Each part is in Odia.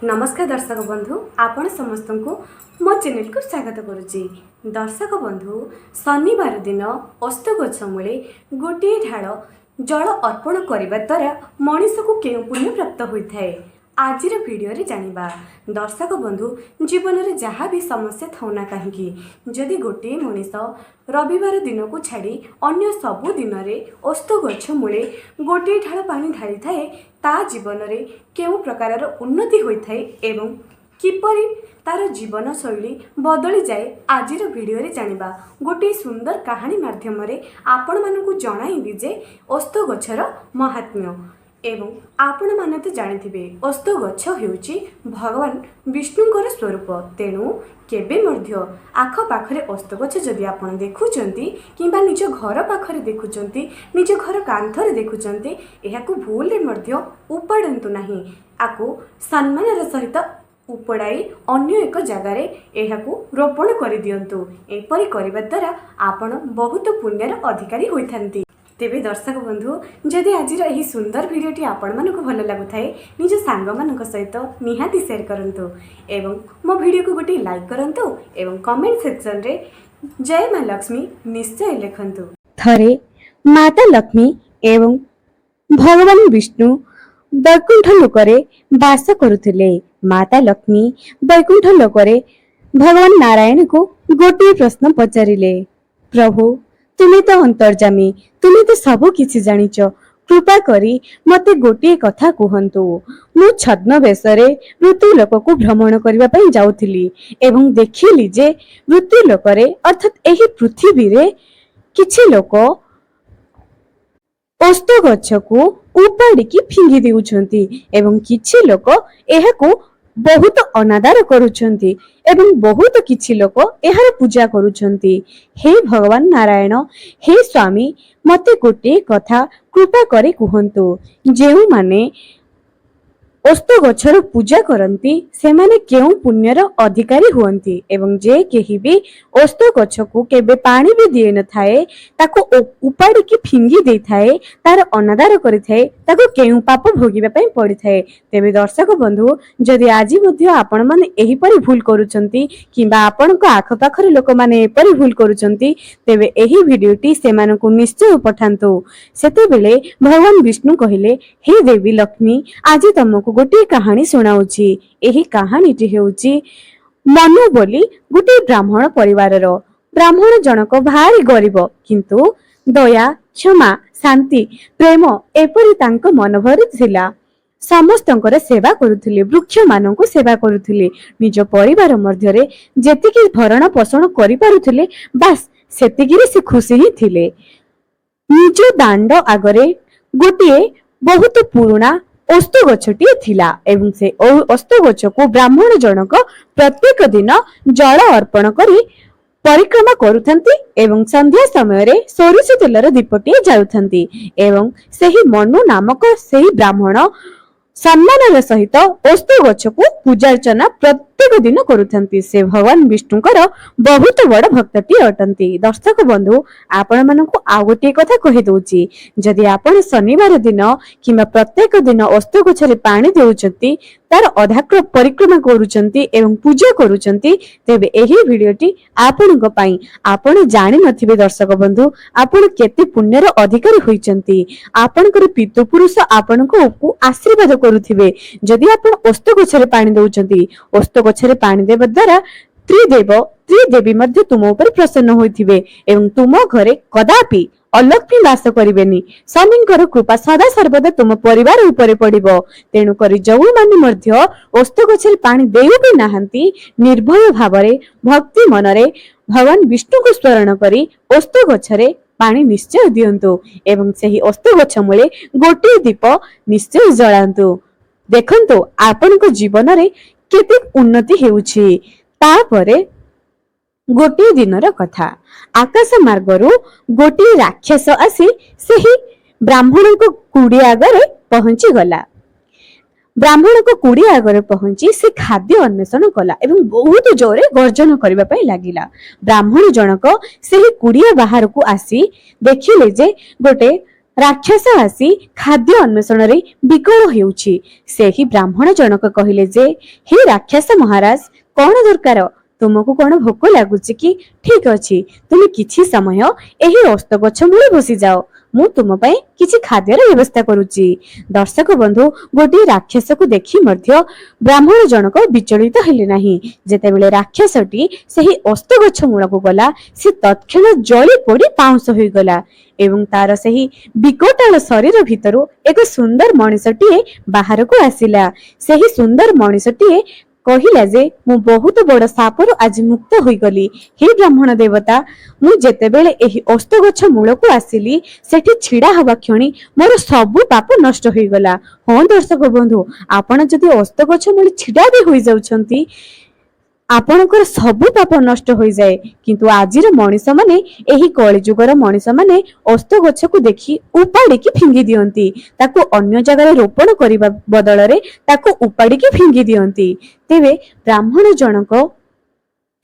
नमस्कार दर्शक बंधु आपण समस्त को मो चैनल को स्वागत करुच्ची। दर्शक बंधु शनिवार दिन अस्त गछ मूले गोटे ढाल जल अर्पण करने द्वारा मनीष को क्यों पुण्य प्राप्त होता है आज वीडियो रे जानिबा। दर्शक बंधु जीवन में जहाँ भी समस्या थाउना कहीं जदि गोटे मनीष रविवार दिन को छाड़ी अन्य सबु दिन में अस्त गछ मूले गोटे ढाल पानी ढाली थाए ता जीवन में केउ प्रकार उन्नति होता है एवं किपरि तार जीवन शैली बदली जाए आज वीडियो रे जानिबा। गोटे सुंदर कहानी माध्यम आपण मानकु जणाइबी जे अस्त गछर महात्म्य एवं आपण माने तो जानिथिबे अस्त गछ हेउची भगवान विष्णुंकर स्वरूप। तेणु केबे मध्य आख पाखरे अस्त गछ जदि आपण देखुचंती किंबा निज घर पाखरे देखुचंती निज घर कांथरे देखुचंती एहाकु भूल रे मध्य उपाडंतु नाही। आकु सम्मानर सहित उपड़ाई अन्य एक जगार एहाकु रोपण कर दियंतु। एपरि करबा द्वारा आपण बहुत पुण्यर अधिकारी होइथांती। तेबे दर्शक बंधु जदि आज यही सुंदर वीडियोटी आपण मानक भल लगुथाए निज सांग मानक सहित निहाती शेयर करंतु एवं मो वीडियो को गोटे लाइक करंतु एवं कमेंट सेक्शन रे जय मां लक्ष्मी निश्चय लिखंतु। थरे माता लक्ष्मी एवं भगवान विष्णु वैकुंठ लोकरे वास करुथिले। माता लक्ष्मी वैकुंठ लोकरे भगवान नारायण को गोटे प्रश्न पचारिले, प्रभु तुमे तो अंतर्जामी, तुमे तो सब किछि जानिच, कृपा करी मते गोटे कथा कहंतु। मु छद्म बेसरे मृत्यु लोक को भ्रमण करबा पई जाउथिली एवं देखिली जे मृत्यु लोकरे अर्थात एही पृथ्वी रे किछि लोक अस्त गछ को उपाड़ी की फिंगी देउछंती एवं किछि लोक एहाकू बहुत अनादर करुछंती एवं बहुत किछि लोक एहार पूजा करुछंती। हे भगवान नारायण, हे स्वामी, मते गोटे कथा कृपा करे कुहंतु। जेउ माने अस्त गछर पूजा करंती से माने केउ पुण्यर अधिकारी हुअंती एवं जे केही भी अस्त गछ को केबे पानी भी दिए न थाए ताको उपाड़ी की फिंगी दे थाए तार अनादर करि थाए ताको केउ पाप भोगिबा पई पड़ी थाए। तेबे दर्शक बंधु जदि आज मध्ये आपण माने एही परि भूल करूचंती किंबा आपण को आख पाखरे लोक माने एपरि भूल करूचंती तेबे एही वीडियोटी से मानकु निश्चय पठांतु। सेते बेले भगवान विष्णु कहिले, हे देवी लक्ष्मी, आज तुमको गोटे कहानी सुनाउची। एही कहानीटी हेउची मनु बोली गोटे ब्राह्मण परिवारर। ब्राह्मण जनक भारी गरीब किंतु दया, क्षमा, शांति, प्रेम एपरि तांको मन भरि थिला। समस्तंकर सेवा करुथिले, वृक्ष माननको सेवा करुथिले, निज परिवार मध्यरे जेतिकी भरण पोषण करि पारुथिले बास सेतिकी से खुशी ही थिले। निज दांड आगरे गोटे बहुत पुराना अस्त गछटी थिला एवं से अस्त गछ को ब्राह्मण जनक प्रत्येक दिन जल अर्पण करी परिक्रमा करुथंती एवं संध्या समय रे सोरिष तेलर दीपटी जाउथंती एवं सेही मनु नामक सेही ब्राह्मण सम्मानर सहित अस्त गछ को पूजा अर्चना प्रत्येक दिन करुथंती। से भगवान विष्णुकर बहुत बड़ भक्तटी अटंती। दर्शक बंधु आपण मानकु आ गोटे कथा कहि दउची, जदि आपण शनिवार दिन किंबा प्रत्येक दिन अस्त गछरे पानी देउचंती तार अधाक्र परिक्रमा करूचंती एवं पूजा करूचंती तेबे एही वीडियोटी आपणक पई आपण जानि नथिबे। दर्शक बंधु आपण केते पुण्यर अधिकारी होइचंती, आपणकर पितृपुरुष आपणको आशीर्वाद करुथिबे। जदि आपण अस्त गछरे पानी देउचंती, अस्त गछरे पानी देबा द्वारा त्रिदेव त्रिदेवी मध्य तुम ऊपर प्रसन्न होइथिबे एवं तुम घरे कदापि अलक्ष्मी वास करिवेनी। शनिंकर कृपा सदा सर्वदा तुम परिवार ऊपर पड़िबो। तेणु करी जौ माने मध्य अस्त गछरे पानी देउ भी नाहंती निर्भय भावरे भक्ति मनरे भगवान विष्णु को स्मरण करी अस्त गछरे पानी निश्चय दियंतु एवं सेही अस्त गछ मूले गोटे दीप निश्चय जलांतु। देखंतु आपनक जीवन रे केते उन्नति हेउछि। तापरे गोटे दिनर कथा, आकाश मार्गरु गोटे राक्षस आसी सेही ब्राह्मण को कुड़ी आगरे पहुंची गला। ब्राह्मण को कुड़ी आगरे पहुंची से खाद्य अन्वेषण कला एवं बहुत जोरे गर्जन करबा पई लागिला। ब्राह्मण जनक सेही कुड़िया बाहर को आसी देखिले जे गोटे ରାକ୍ଷସ ଆସି ଖାଦ୍ୟ ଅନ୍ୱେଷଣରେ ବିକଳ ହେଉଛି। ସେହି ବ୍ରାହ୍ମଣ ଜଣକ କହିଲେ ଯେ, ହେ ରାକ୍ଷସ ମହାରାଜ, କଣ ଦରକାର? ତୁମକୁ କଣ ଭୋକ ଲାଗୁଛି କି? ଠିକ ଅଛି, ତୁମେ କିଛି ସମୟ ଏହି ଓସ୍ତ ଗଛ ମୂଳେ ବସିଯାଅ, ମୁଁ ତୁମ ପାଇଁ କିଛି ଖାଦ୍ୟର ବ୍ୟବସ୍ଥା କରୁଛି। ଦର୍ଶକ ବନ୍ଧୁ, ଗୋଟିଏ ରାକ୍ଷସକୁ ଦେଖି ମଧ୍ୟ ବ୍ରାହ୍ମଣ ଜଣକ ବିଚଳିତ ହେଲେ ନାହିଁ। ଯେତେବେଳେ ରାକ୍ଷସଟି ସେହି ଓସ୍ତ ଗଛ ମୂଳକୁ ଗଲା, ସେ ତତ୍କ୍ଷଣାତ୍ ଜଳି ପୋଡ଼ି ପାଉଁଶ ହୋଇଗଲା ଏବଂ ତାର ସେହି ବିକଟାଳ ଶରୀର ଭିତରୁ ଏକ ସୁନ୍ଦର ମଣିଷଟିଏ ବାହାରକୁ ଆସିଲା। ସେହି ସୁନ୍ଦର ମଣିଷଟିଏ କହିଲା ଯେ, ମୁଁ ବହୁତ ବଡ଼ ସାପରୁ ଆଜି ମୁକ୍ତ ହୋଇଗଲି। ହେ ବ୍ରାହ୍ମଣ ଦେବତା, ମୁଁ ଯେତେବେଳେ ଏହି ଓସ୍ତ ଗଛ ମୂଳକୁ ଆସିଲି, ସେଠି ଛିଡ଼ା ହେବା କ୍ଷଣି ମୋର ସବୁ ପାପ ନଷ୍ଟ ହୋଇଗଲା। ହଁ ଦର୍ଶକ ବନ୍ଧୁ, ଆପଣ ଯଦି ଓସ୍ତ ଗଛ ମୂଳେ ଛିଡ଼ା ବି ହୋଇଯାଉଛନ୍ତି, ଆପଣଙ୍କର ସବୁ ପାପ ନଷ୍ଟ ହୋଇଯାଏ। କିନ୍ତୁ ଆଜିର ମଣିଷ ମାନେ, ଏହି କଳିଯୁଗର ମଣିଷ ମାନେ ଓସ୍ତ ଗଛକୁ ଦେଖି ଉପାଡ଼ିକି ଫିଙ୍ଗି ଦିଅନ୍ତି। ତାକୁ ଅନ୍ୟ ଜାଗାରେ ରୋପଣ କରିବା ବଦଳରେ ତାକୁ ଉପାଡ଼ିକି ଫିଙ୍ଗି ଦିଅନ୍ତି। ତେବେ ବ୍ରାହ୍ମଣ ଜଣକ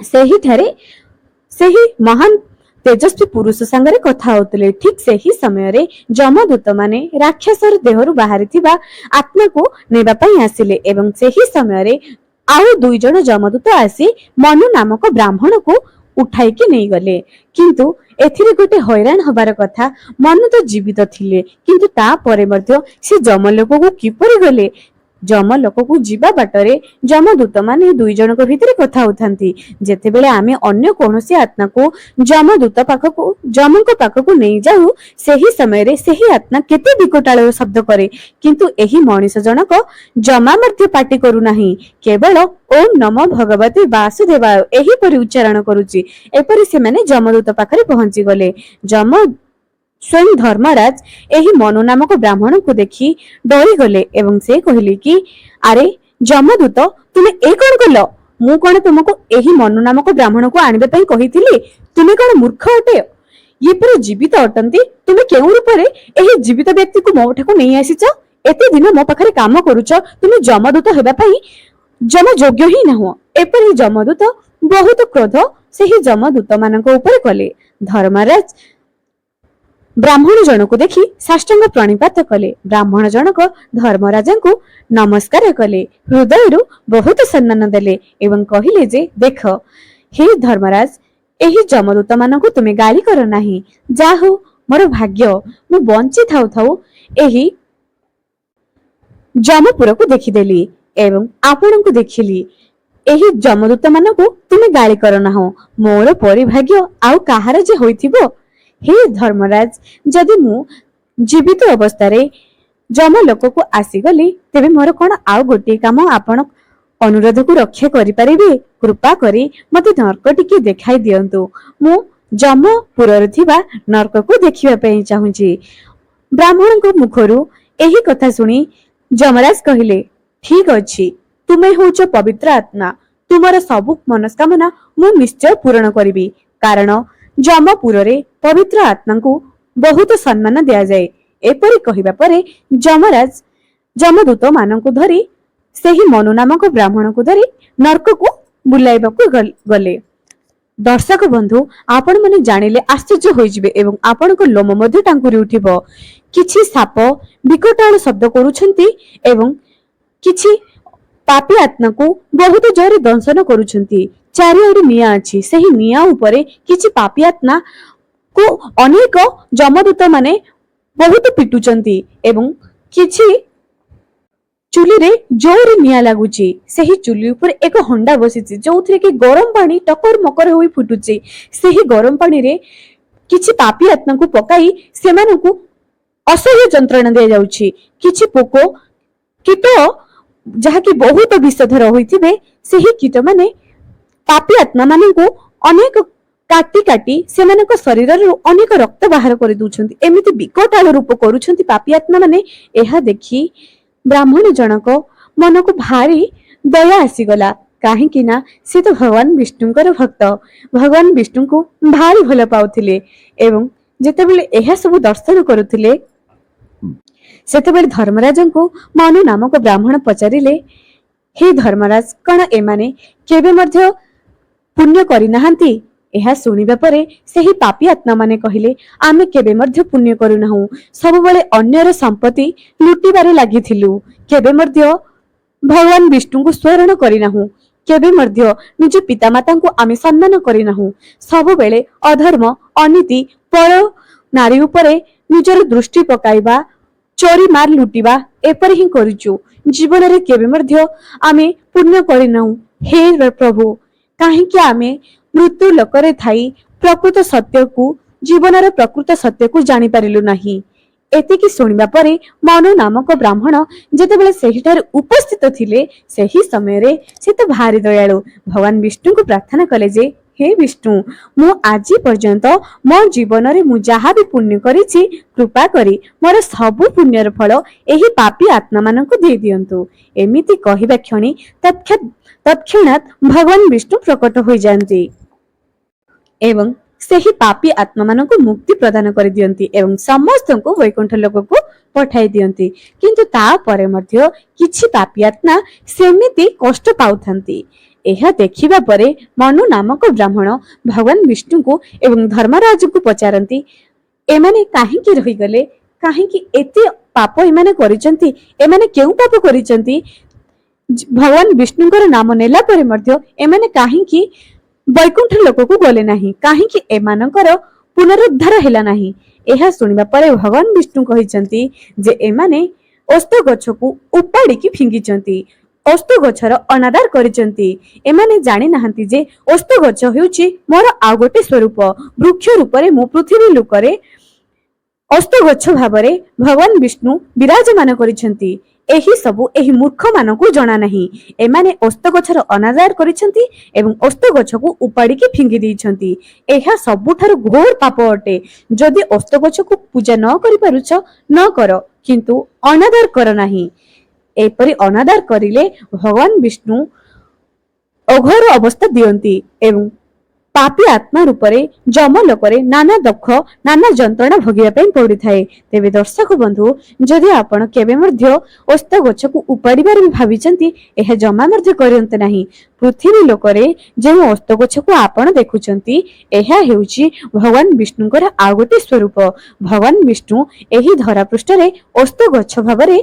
ସେହିଠାରେ ସେହି ମହାନ ତେଜସ୍ୱୀ ପୁରୁଷ ସାଙ୍ଗରେ କଥା ହେଉଥିଲେ। ଠିକ ସେହି ସମୟରେ ଯମଦୂତ ମାନେ ରାକ୍ଷସର ଦେହରୁ ବାହାରିଥିବା ଆତ୍ମାକୁ ନେବା ପାଇଁ ଆସିଲେ ଏବଂ ସେହି ସମୟରେ ଆଉ 2 ଜଣ ଯମଦୂତ ଆସି ମନୁ ନାମକ ବ୍ରାହ୍ମଣକୁ ଉଠାଇକି ନେଇଗଲେ। କିନ୍ତୁ ଏଥିରେ ଗୋଟେ ହଇରାଣ ହବାର କଥା, ମନୁ ତ ଜୀବିତ ଥିଲେ, କିନ୍ତୁ ତାପରେ ମଧ୍ୟ ସେ ଯମଲୋକକୁ କିପରି ଗଲେ? ଯମଲୋକକୁ ଯିବା ବାଟରେ ଯମଦୂତ ମାନେ 2 ଜଣଙ୍କ ଭିତରେ କଥା ହେଉଥାନ୍ତି। ଯେତେବେଳେ ଆମେ ଅନ୍ୟ କୌଣସି ଆତ୍ମାକୁ ଯମଙ୍କ ପାଖକୁ ନେଇଯାଉ, ସେହି ସମୟରେ ସେହି ଆତ୍ମା କେତେ ବିକଟାଳ ଶବ୍ଦ କରେ, କିନ୍ତୁ ଏହି ମଣିଷ ଜଣକ ଜମା ମଧ୍ୟ ପାଟି କରୁନାହିଁ, କେବଳ ଓಂ ନମୋ ଭଗବତେ ବାସୁଦେବାୟ ଏହିପରି ଉଚ୍ଚାରଣ କରୁଛି। ଏପରି ସେମାନେ ଯମଦୂତ ପାଖରେ ପହଞ୍ଚିଗଲେ। ସ୍ୱୟଂ ଧର୍ମରାଜ ଏହି ମନୁ ନାମକ ବ୍ରାହ୍ମଣଙ୍କୁ ଦେଖି ଡରିଗଲେ ଏବଂ ସେ କହିଲେ କି, ଆରେ ଯମଦୂତ, ତୁମେ ଏ କଣ କଲ? ମୁଁ କଣ ତୁମକୁ ଏହି ମନୁ ନାମକ ବ୍ରାହ୍ମଣକୁ ଆଣିବା ପାଇଁ କହିଥିଲି? ତୁମେ କଣ ମୂର୍ଖ ଅଟେ? ଇଏ ପୁରା ଜୀବିତ ଅଟନ୍ତି। ତୁମେ କେଉଁ ରୂପରେ ଏହି ଜୀବିତ ବ୍ୟକ୍ତିକୁ ମୋ ଠାକୁ ନେଇ ଆସିଛ? ଏତେ ଦିନ ମୋ ପାଖରେ କାମ କରୁଛ, ତୁମେ ଯମଦୂତ ହେବା ପାଇଁ ଜମା ଯୋଗ୍ୟ ହିଁ ନାହୁଁ। ଏପରି ଯମଦୂତ ବହୁତ କ୍ରୋଧ ସେହି ଯମଦୂତ ମାନଙ୍କ ଉପରେ କଲେ। ଧର୍ମରାଜ ବ୍ରାହ୍ମଣ ଜଣକୁ ଦେଖି ସାଷ୍ଟାଙ୍ଗ ପ୍ରଣିପାତ କଲେ। ବ୍ରାହ୍ମଣ ଜଣକ ଧର୍ମରାଜଙ୍କୁ ନମସ୍କାର କଲେ, ହୃଦୟରୁ ବହୁତ ସମ୍ମାନ ଦେଲେ ଏବଂ କହିଲେ ଯେ, ଦେଖ ହେ ଧର୍ମରାଜ, ଏହି ଯମଦୂତ ମାନଙ୍କୁ ତୁମେ ଗାଳି କର ନାହିଁ। ଯାହା ହଉ, ମୋର ଭାଗ୍ୟ, ମୁଁ ବଞ୍ଚି ଥାଉ ଥାଉ ଏହି ଯମପୁରକୁ ଦେଖିଦେଲି ଏବଂ ଆପଣଙ୍କୁ ଦେଖିଲି। ଏହି ଯମଦୂତ ମାନଙ୍କୁ ତୁମେ ଗାଳି କର ନାହଁ। ମୋର ପରିଭାଗ୍ୟ ଆଉ କାହାର ଯେ ହୋଇଥିବ। ହେ ଧର୍ମରାଜ, ଯଦି ମୁଁ ଜୀବିତ ଅବସ୍ଥାରେ ଯମଲୋକକୁ ଆସିଗଲି, ତେବେ ମୋର କଣ ଆଉ ଗୋଟିଏ କାମ ଆପଣ ଅନୁରୋଧକୁ ରକ୍ଷା କରିପାରିବେ? କୃପା କରି ମତେ ନର୍କ ଟିକେ ଦେଖାଇ ଦିଅନ୍ତୁ। ମୁଁ ଯମପୁରରେ ଥିବା ନର୍କକୁ ଦେଖିବା ପାଇଁ ଚାହୁଁଛି। ବ୍ରାହ୍ମଣଙ୍କ ମୁଖରୁ ଏହି କଥା ଶୁଣି ଯମରାଜ କହିଲେ, ଠିକ ଅଛି, ତୁମେ ହେଉଛ ପବିତ୍ର ଆତ୍ମା, ତୁମର ସବୁ ମନସ୍କାମନା ମୁଁ ନିଶ୍ଚୟ ପୂରଣ କରିବି। କାରଣ ଯମପୁରରେ ପବିତ୍ର ଆତ୍ମାଙ୍କୁ ବହୁତ ସମ୍ମାନ ଦିଆଯାଏ। ଏପରି କହିବା ପରେ ଯମରାଜ ଯମଦୂତ ମାନଙ୍କୁ ଧରି ସେହି ମନୁ ନାମକ ବ୍ରାହ୍ମଣକୁ ଧରି ନର୍କକୁ ବୁଲାଇବାକୁ ଗଲେ। ଦର୍ଶକ ବନ୍ଧୁ, ଆପଣ ମାନେ ଜାଣିଲେ ଆଶ୍ଚର୍ଯ୍ୟ ହୋଇଯିବେ ଏବଂ ଆପଣଙ୍କ ଲୋମ ମଧ୍ୟ ଟାଙ୍କୁରି ଉଠିବ। କିଛି ସାପ ବିକଟାଳ ଶବ୍ଦ କରୁଛନ୍ତି ଏବଂ କିଛି ପାପୀ ଆତ୍ମାକୁ ବହୁତ ଜୋରରେ ଦଂଶନ କରୁଛନ୍ତି। ଚାରିଆଡେ ନିଆଁ ଅଛି। ସେହି ନିଆଁ ଉପରେ କିଛି ପାପୀ ଆତ୍ମା କୁ ଅନେକ ଯମଦୂତ ମାନେ ବହୁତ ପିଟୁଛନ୍ତି ଏବଂ କିଛି ଚୁଲିରେ ଜୋରରେ ନିଆଁ ଲାଗୁଛି। ସେହି ଚୁଲି ଉପରେ ଏକ ହଣ୍ଡା ବସିଛି, ଯୋଉଥିରେ କି ଗରମ ପାଣି ଟକର ମକର ହୋଇ ଫୁଟୁଛି। ସେହି ଗରମ ପାଣିରେ କିଛି ପାପୀ ଆତ୍ମାକୁ ପକାଇ ସେମାନଙ୍କୁ ଅସହ୍ୟ ଯନ୍ତ୍ରଣା ଦିଆଯାଉଛି। କିଛି ପୋକ କୀଟ ଯାହାକି ବହୁତ ବିଷଧର ହୋଇଥିବେ, ସେହି କୀଟ ମାନେ ପାପୀ ଆତ୍ମା ମାନଙ୍କୁ ଅନେକ କାଟି କାଟି ସେମାନଙ୍କ ଶରୀରରୁ ଅନେକ ରକ୍ତ ବାହାର କରିଦଉଛନ୍ତି। ଏମିତି ବିକଟାଳ ରୂପ କରୁଛନ୍ତି ପାପୀ ଆତ୍ମା ମାନେ। ଏହା ଦେଖି ବ୍ରାହ୍ମଣ ଜଣକ ମନକୁ ଭାରି ଦୟା ଆସିଗଲା, କାହିଁକି ନା ସେ ତ ଭଗବାନ ବିଷ୍ଣୁଙ୍କର ଭକ୍ତ, ଭଗବାନ ବିଷ୍ଣୁଙ୍କୁ ଭାରି ଭଲ ପାଉଥିଲେ ଏବଂ ଯେତେବେଳେ ଏହା ସବୁ ଦର୍ଶନ କରୁଥିଲେ, ସେତେବେଳେ ଧର୍ମରାଜଙ୍କୁ ମନୁ ନାମକ ବ୍ରାହ୍ମଣ ପଚାରିଲେ, ହେ ଧର୍ମରାଜ, କଣ ଏମାନେ କେବେ ମଧ୍ୟ ପୁଣ୍ୟ କରିନାହାନ୍ତି? ଏହା ଶୁଣିବା ପରେ ସେହି ପାପୀ ଆତ୍ମାମାନେ କହିଲେ, ଆମେ କେବେ ମଧ୍ୟ ପୁଣ୍ୟ କରୁନାହୁଁ, ସବୁବେଳେ ଅନ୍ୟର ସମ୍ପତ୍ତି ଲୁଟିବାରେ ଲାଗିଥିଲୁ, କେବେ ମଧ୍ୟ ଭଗବାନ ବିଷ୍ଣୁଙ୍କୁ ସ୍ମରଣ କରିନାହୁଁ, କେବେ ମଧ୍ୟ ନିଜ ପିତାମାତାଙ୍କୁ ଆମେ ସମ୍ମାନ କରିନାହୁଁ, ସବୁବେଳେ ଅଧର୍ମ, ଅନୀତି, ପର ନାରୀ ଉପରେ ନିଜର ଦୃଷ୍ଟି ପକାଇବା, ଚୋରି ମାର ଲୁଟିବା ଏପରି ହିଁ କରିଛୁ। ଜୀବନରେ କେବେ ମଧ୍ୟ ଆମେ ପୁଣ୍ୟ କରିନାହୁଁ। ହେ ପ୍ରଭୁ, କାହିଁକି ଆମେ ମୃତ୍ୟୁ ଲୋକରେ ଥାଇ ପ୍ରକୃତ ସତ୍ୟକୁ, ଜୀବନର ପ୍ରକୃତ ସତ୍ୟକୁ ଜାଣିପାରିଲୁ ନାହିଁ। ଏତିକି ଶୁଣିବା ପରେ ମନୁ ନାମକ ବ୍ରାହ୍ମଣ ଯେତେବେଳେ ସେହିଠାରେ ଉପସ୍ଥିତ ଥିଲେ, ସେହି ସମୟରେ ସେ ତ ଭାରି ଦୟାଳୁ, ଭଗବାନ ବିଷ୍ଣୁଙ୍କୁ ପ୍ରାର୍ଥନା କଲେ ଯେ, ହେ ବିଷ୍ଣୁ, ମୁଁ ଆଜି ପର୍ଯ୍ୟନ୍ତ ମୋ ଜୀବନରେ ମୁଁ ଯାହା ବି ପୁଣ୍ୟ କରିଛି, କୃପା କରି ମୋର ସବୁ ପୁଣ୍ୟର ଫଳ ଏହି ପାପୀ ଆତ୍ମାମାନଙ୍କୁ ଦେଇ ଦିଅନ୍ତୁ। ଏମିତି କହିବା କ୍ଷଣି ତତ୍କ୍ଷଣାତ୍ ଭଗବାନ ବିଷ୍ଣୁ ପ୍ରକଟ ହୋଇଯାଆନ୍ତି ଏବଂ ସେହି ପାପୀ ଆତ୍ମାମାନଙ୍କୁ ମୁକ୍ତି ପ୍ରଦାନ କରିଦିଅନ୍ତି ଏବଂ ସମସ୍ତଙ୍କୁ ବୈକୁଣ୍ଠ ଲୋକକୁ ପଠାଇ ଦିଅନ୍ତି। କିନ୍ତୁ ତାପରେ ମଧ୍ୟ କିଛି ପାପୀ ଆତ୍ମା ସେମିତି କଷ୍ଟ ପାଉଥାନ୍ତି। ଏହା ଦେଖିବା ପରେ ମନୁ ନାମକ ବ୍ରାହ୍ମଣ ଭଗବାନ ବିଷ୍ଣୁଙ୍କୁ ଏବଂ ଧର୍ମରାଜଙ୍କୁ ପଚାରନ୍ତି, ଏମାନେ କାହିଁକି ରହିଗଲେ? କାହିଁକି ଏତେ ପାପ ଏମାନେ କରିଛନ୍ତି? ଏମାନେ କେଉଁ ପାପ କରିଛନ୍ତି? ଭଗବାନ ବିଷ୍ଣୁଙ୍କର ନାମ ନେଲା ପରେ ମଧ୍ୟ ଏମାନେ କାହିଁକି ବୈକୁଣ୍ଠ ଲୋକକୁ ଗଲେ ନାହିଁ? କାହିଁକି ଏମାନଙ୍କର ପୁନରୁଦ୍ଧାର ହେଲା ନାହିଁ? ଏହା ଶୁଣିବା ପରେ ଭଗବାନ ବିଷ୍ଣୁ କହିଛନ୍ତି ଯେ, ଏମାନେ ଓସ୍ତ ଗଛକୁ ଉପାଡ଼ିକି ଫିଙ୍ଗିଛନ୍ତି, ଓସ୍ତ ଗଛର ଅନାଦର କରିଛନ୍ତି। ଏମାନେ ଜାଣିନାହାନ୍ତି ଯେ ଓସ୍ତ ଗଛ ହେଉଛି ମୋର ଆଉ ଗୋଟେ ସ୍ୱରୂପ। ବୃକ୍ଷ ରୂପରେ ମୁଁ ପୃଥିବୀ ଲୋକରେ ଓସ୍ତ ଗଛ ଭାବରେ ଭଗବାନ ବିଷ୍ଣୁ ବିରାଜମାନ କରିଛନ୍ତି। ଏହି ସବୁ ଏହି ମୂର୍ଖ ମାନଙ୍କୁ ଜଣା ନାହିଁ। ଏମାନେ ଓସ୍ତ ଗଛର ଅନାଦର କରିଛନ୍ତି ଏବଂ ଓସ୍ତ ଗଛକୁ ଉପାଡ଼ିକି ଫିଙ୍ଗି ଦେଇଛନ୍ତି। ଏହା ସବୁଠାରୁ ଘୋର ପାପ ଅଟେ। ଯଦି ଓସ୍ତ ଗଛକୁ ପୂଜା ନ କରିପାରୁଛ, ନ କର, କିନ୍ତୁ ଅନାଦର କର ନାହିଁ। ଏପରି ଅନାଦର କରିଲେ ଭଗବାନ ବିଷ୍ଣୁ ଅଘୋର ଅବସ୍ଥା ଦିଅନ୍ତି ଏବଂ ପାପୀ ଆତ୍ମା ରୂପରେ ଯମ ଲୋକରେ ନାନା ଦୁଃଖ, ନାନା ଯନ୍ତ୍ରଣା ଭୋଗିବା ପାଇଁ ପଡିଥାଏ। ତେବେ ଦର୍ଶକ ବନ୍ଧୁ, ଯଦି ଆପଣ କେବେ ମଧ୍ୟ ଓସ୍ତ ଗଛକୁ ଉପାଡ଼ିବାରେ ବି ଭାବିଛନ୍ତି, ଏହା ଜମା ମଧ୍ୟ କରନ୍ତୁ ନାହିଁ। ପୃଥିବୀ ଲୋକରେ ଯେଉଁ ଓସ୍ତ ଗଛକୁ ଆପଣ ଦେଖୁଛନ୍ତି, ଏହା ହେଉଛି ଭଗବାନ ବିଷ୍ଣୁଙ୍କର ଆଉ ଗୋଟେ ସ୍ୱରୂପ। ଭଗବାନ ବିଷ୍ଣୁ ଏହି ଧରା ପୃଷ୍ଠରେ ଓସ୍ତ ଗଛ ଭାବରେ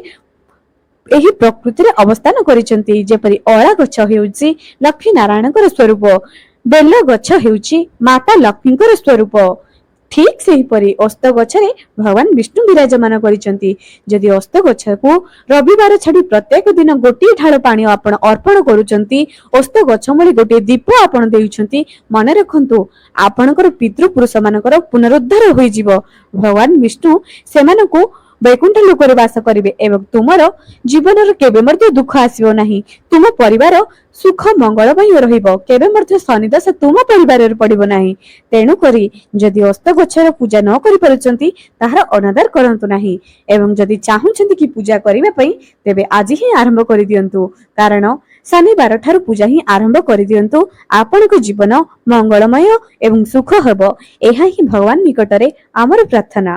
ଏହି ପ୍ରକୃତିରେ ଅବସ୍ଥାନ କରିଛନ୍ତି। ଯେପରି ଅଁଳା ଗଛ ହେଉଛି ଲକ୍ଷ୍ମୀ ନାରାୟଣଙ୍କର ସ୍ୱରୂପ, ବେଲ ଗଛ ହେଉଛି ମାତା ଲକ୍ଷ୍ମୀଙ୍କର ସ୍ୱରୂପ, ଠିକ ସେହିପରି ଓସ୍ତ ଗଛରେ ଭଗବାନ ବିଷ୍ଣୁ ବିରାଜମାନ କରିଛନ୍ତି। ଯଦି ଓସ୍ତ ଗଛକୁ ରବିବାର ଛାଡି ପ୍ରତ୍ୟେକ ଦିନ ଗୋଟିଏ ଢାଳ ପାଣି ଆପଣ ଅର୍ପଣ କରୁଛନ୍ତି, ଓସ୍ତ ଗଛ ମୂଳେ ଗୋଟିଏ ଦୀପ ଆପଣ ଦେଉଛନ୍ତି, ମନେ ରଖନ୍ତୁ ଆପଣଙ୍କର ପିତୃପୁରୁଷ ମାନଙ୍କର ପୁନରୁଦ୍ଧାର ହୋଇଯିବ। ଭଗବାନ ବିଷ୍ଣୁ ସେମାନଙ୍କୁ ବୈକୁଣ୍ଠ ଲୋକରେ ବାସ କରିବେ ଏବଂ ତୁମର ଜୀବନରେ କେବେ ମଧ୍ୟ ଦୁଃଖ ଆସିବ ନାହିଁ। ତୁମ ପରିବାର ସୁଖ ମଙ୍ଗଳମୟ ରହିବ। କେବେ ମଧ୍ୟ ଶନି ଦଶା ତୁମ ପରିବାରରେ ପଡିବ ନାହିଁ। ତେଣୁ କରି ଯଦି ଓସ୍ତ ଗଛର ପୂଜା ନ କରିପାରୁଛନ୍ତି, ତାହାର ଅନାଦର କରନ୍ତୁ ନାହିଁ ଏବଂ ଯଦି ଚାହୁଁଛନ୍ତି କି ପୂଜା କରିବା ପାଇଁ, ତେବେ ଆଜି ହିଁ ଆରମ୍ଭ କରିଦିଅନ୍ତୁ। କାରଣ ଶନିବାର ଠାରୁ ପୂଜା ହିଁ ଆରମ୍ଭ କରିଦିଅନ୍ତୁ। ଆପଣଙ୍କ ଜୀବନ ମଙ୍ଗଳମୟ ଏବଂ ସୁଖ ହେବ। ଏହା ହିଁ ଭଗବାନ ନିକଟରେ ଆମର ପ୍ରାର୍ଥନା।